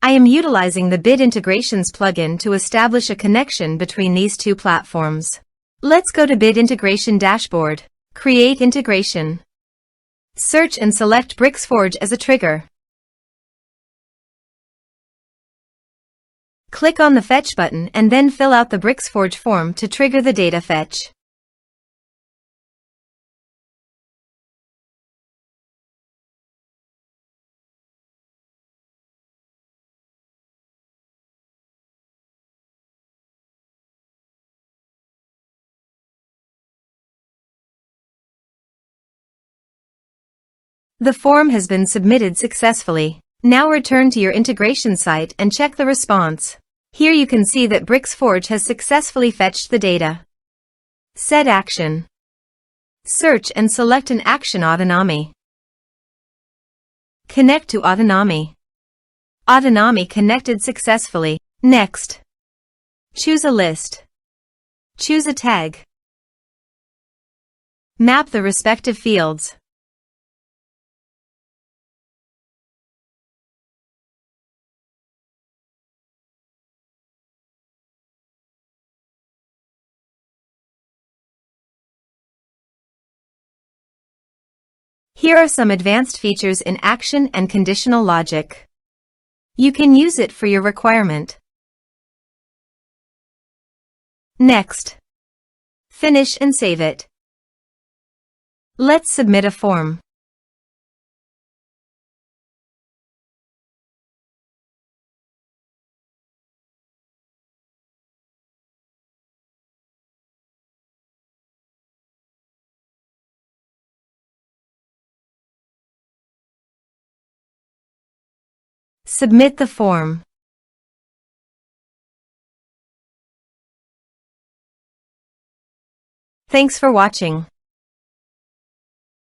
I am utilizing the Bit Integrations plugin to establish a connection between these two platforms. Let's go to Bit Integration Dashboard. Create integration. Search and select Bricksforge as a trigger. Click on the Fetch button and then fill out the Bricksforge form to trigger the data fetch. The form has been submitted successfully. Now return to your integration site and check the response. Here you can see that Bricksforge has successfully fetched the data. Set action. Search and select an action Autonomy. Connect to Autonomy. Autonomy connected successfully. Next. Choose a list. Choose a tag. Map the respective fields. Here are some advanced features in action and conditional logic. You can use it for your requirement. Next. Finish and save it. Let's submit a form. Submit the form. Thanks for watching.